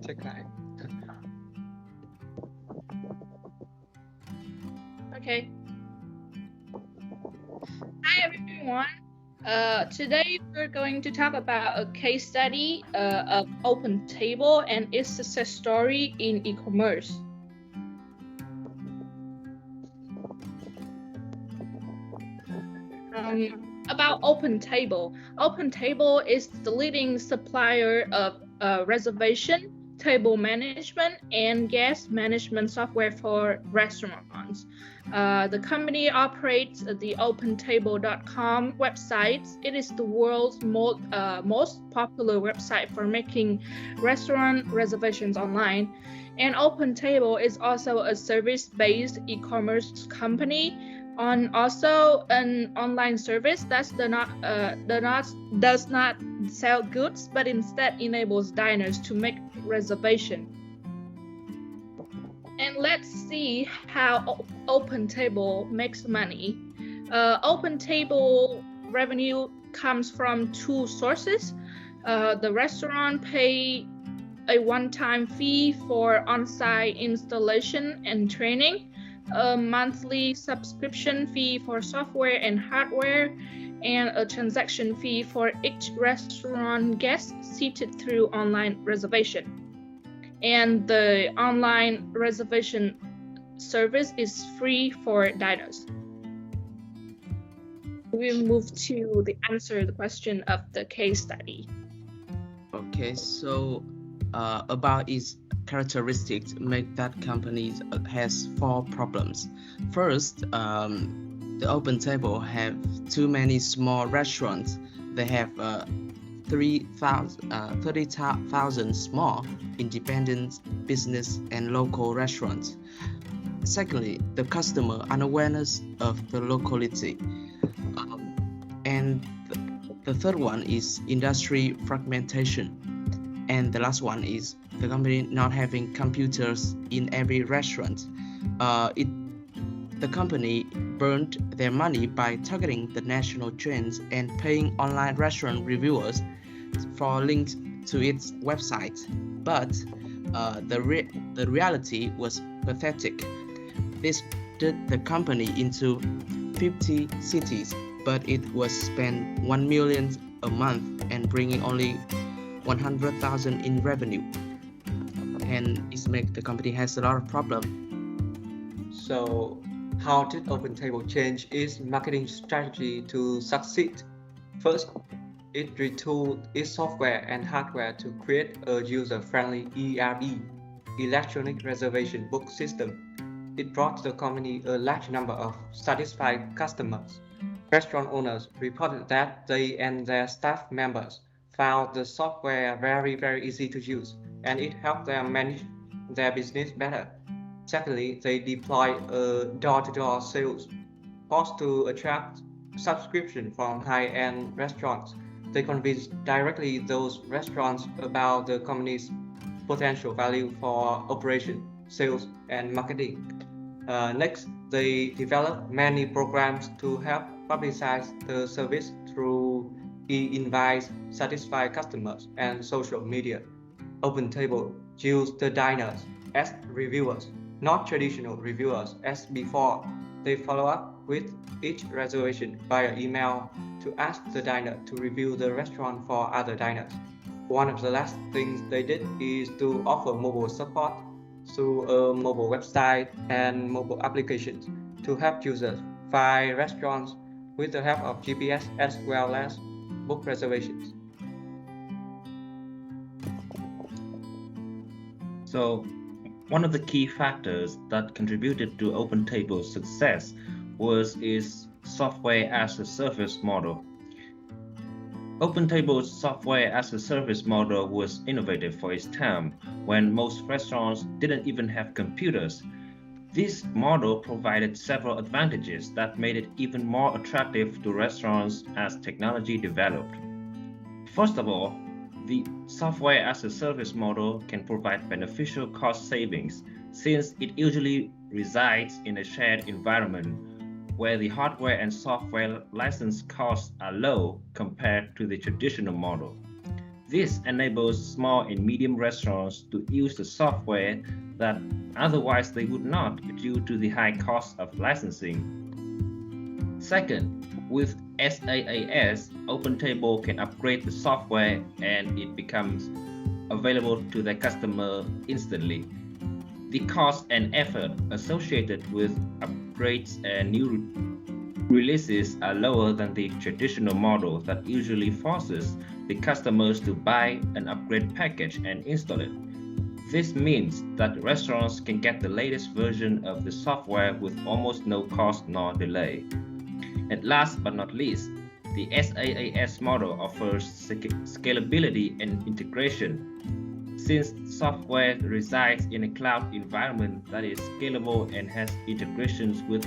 Check lại. Okay. Hi everyone. Today we're going to talk about a case study of OpenTable and its success story in e-commerce. About OpenTable. OpenTable is the leading supplier of reservation, table management, and guest management software for restaurants. The company operates the OpenTable.com website. It is the world's most popular website for making restaurant reservations online. And OpenTable is also a service-based e-commerce company on also an online service that does not sell goods, but instead enables diners to make reservation. And let's see how OpenTable makes money. OpenTable revenue comes from two sources. The restaurant pay a one-time fee for on-site installation and training, a monthly subscription fee for software and hardware, and a transaction fee for each restaurant guest seated through online reservation. And the online reservation service is free for diners. We'll move to the answer the question of the case study. Okay, so about its characteristics make that company has 4 problems. First, the OpenTable have too many small restaurants. They have 30,000 small independent business and local restaurants. Secondly, the customer unawareness of the locality. And the third one is industry fragmentation. And the last one is the company not having computers in every restaurant. The company burned their money by targeting the national trends and paying online restaurant reviewers for links to its website. But the reality was pathetic. They split the company into 50 cities, but it was spent 1 million a month and bringing only 100,000 in revenue, and it makes the company has a lot of problem. So, how did OpenTable change its marketing strategy to succeed? First, it retooled its software and hardware to create a user-friendly ERB, electronic reservation book system. It brought the company a large number of satisfied customers. Restaurant owners reported that they and their staff members found the software very easy to use, and it helped them manage their business better. Secondly, they deployed a door-to-door sales force to attract subscription from high-end restaurants. They convinced directly those restaurants about the company's potential value for operation, sales, and marketing. Next, they developed many programs to help publicize the service through e-invites, satisfy customers, and social media. OpenTable used the diners as reviewers, not traditional reviewers as before. They follow up with each reservation via email to ask the diner to review the restaurant for other diners. One of the last things they did is to offer mobile support through a mobile website and mobile applications to help users find restaurants with the help of GPS as well as book reservations. So, one of the key factors that contributed to OpenTable's success was its software as a service model. OpenTable's software as a service model was innovative for its time when most restaurants didn't even have computers. This model provided several advantages that made it even more attractive to restaurants as technology developed. First of all, the software as a service model can provide beneficial cost savings since it usually resides in a shared environment where the hardware and software license costs are low compared to the traditional model. This enables small and medium restaurants to use the software that otherwise they would not due to the high cost of licensing. Second, with SaaS, OpenTable can upgrade the software and it becomes available to their customer instantly. The cost and effort associated with upgrades and new releases are lower than the traditional model that usually forces the customers to buy an upgrade package and install it. This means that restaurants can get the latest version of the software with almost no cost nor delay. And last but not least, the SaaS model offers scalability and integration. Since software resides in a cloud environment that is scalable and has integrations with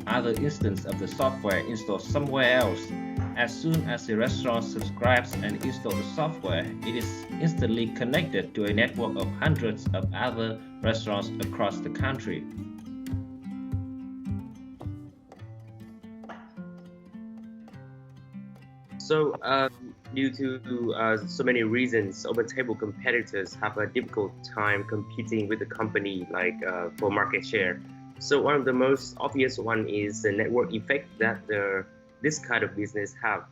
other instances of the software installed somewhere else, as soon as the restaurant subscribes and installs the software, it is instantly connected to a network of hundreds of other restaurants across the country. So, due to so many reasons, OpenTable competitors have a difficult time competing with a company for market share. So one of the most obvious one is the network effect that this kind of business have.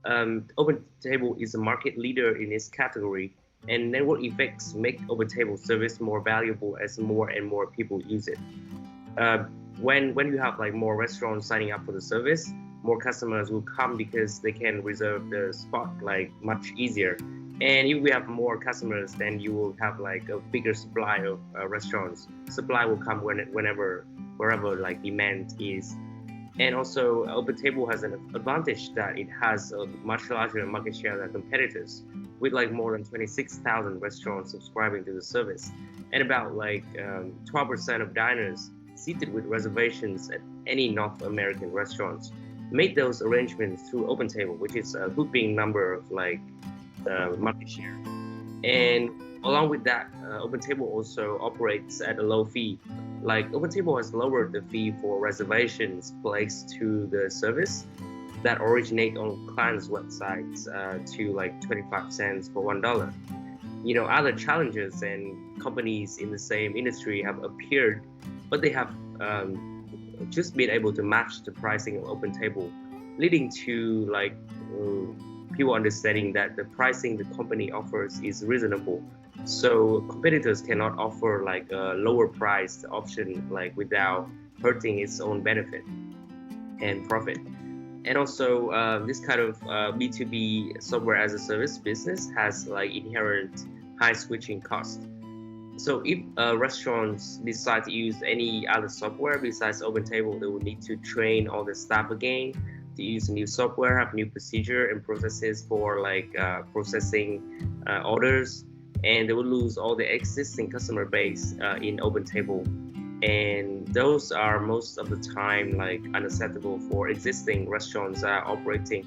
OpenTable is a market leader in its category, and network effects make OpenTable service more valuable as more and more people use it. When you have more restaurants signing up for the service, more customers will come because they can reserve the spot much easier. And if we have more customers, then you will have a bigger supply of restaurants. Supply will come wherever demand is. And also OpenTable has an advantage that it has a much larger market share than competitors, with more than 26,000 restaurants subscribing to the service, and about 12% of diners seated with reservations at any North American restaurants made those arrangements through OpenTable, which is a whopping number of market share. And along with that, OpenTable also operates at a low fee. OpenTable has lowered the fee for reservations placed to the service that originate on clients' websites to 25 cents for $1. Other challenges and companies in the same industry have appeared, but they have just been able to match the pricing of OpenTable, leading to people understanding that the pricing the company offers is reasonable. So competitors cannot offer a lower priced option without hurting its own benefit and profit. And also this kind of B2B software as a service business has inherent high switching costs. So if restaurants decide to use any other software besides OpenTable, they will need to train all the staff again to use new software, have new procedure and processes for processing orders, and they will lose all the existing customer base in OpenTable. And those are most of the time unacceptable for existing restaurants operating.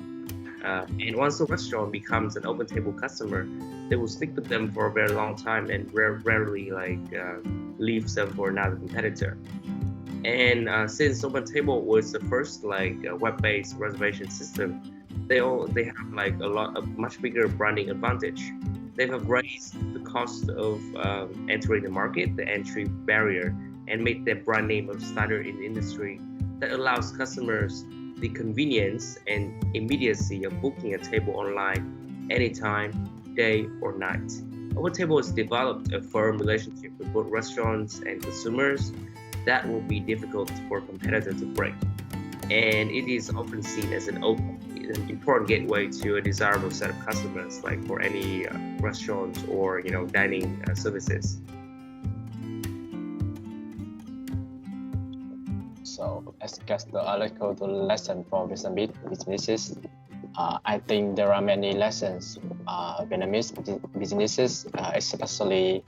And once a restaurant becomes an OpenTable customer, they will stick with them for a very long time and rarely leave them for another competitor. And since OpenTable was the first web-based reservation system, they have a much bigger branding advantage. They have raised the cost of entering the market, the entry barrier, and made their brand name a standard in the industry that allows customers the convenience and immediacy of booking a table online anytime, day or night. OpenTable has developed a firm relationship with both restaurants and consumers that will be difficult for a competitor to break. And it is often seen as an important gateway to a desirable set of customers, for any restaurants or dining services. So let's get the article to lesson for businesses. I think there are many lessons Vietnamese businesses, especially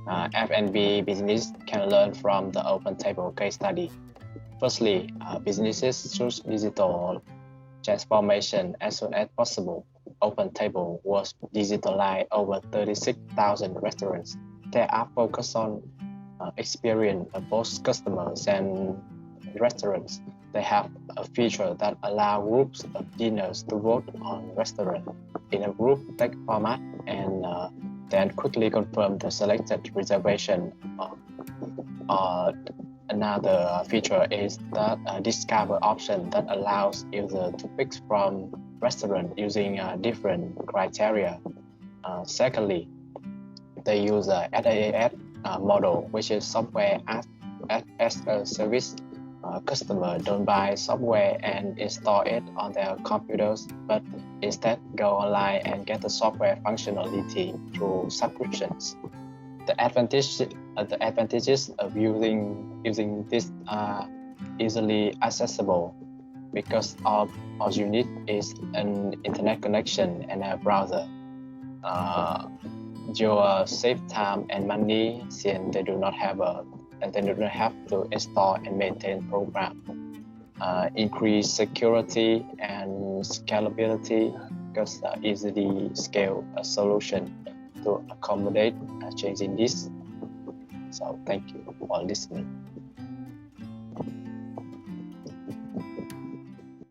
F&B business, can learn from the OpenTable case study. Firstly, businesses choose digital transformation as soon as possible. OpenTable was digitalized over 36,000 restaurants. They are focused on experience of both customers and restaurants. They have a feature that allows groups of dinners to vote on restaurant in a group text format. and then quickly confirm the selected reservation. Another feature is that discover option that allows user to pick from restaurant using different criteria. Secondly, they use a SaaS model, which is software as a service. Customer don't buy software and install it on their computers, but instead go online and get the software functionality through subscriptions. The advantages of using this are easily accessible because all you need is an internet connection and a browser. You save time and money since they do not have to install and maintain program. Increase security and scalability because easily scale a solution to accommodate changing this. So thank you for listening.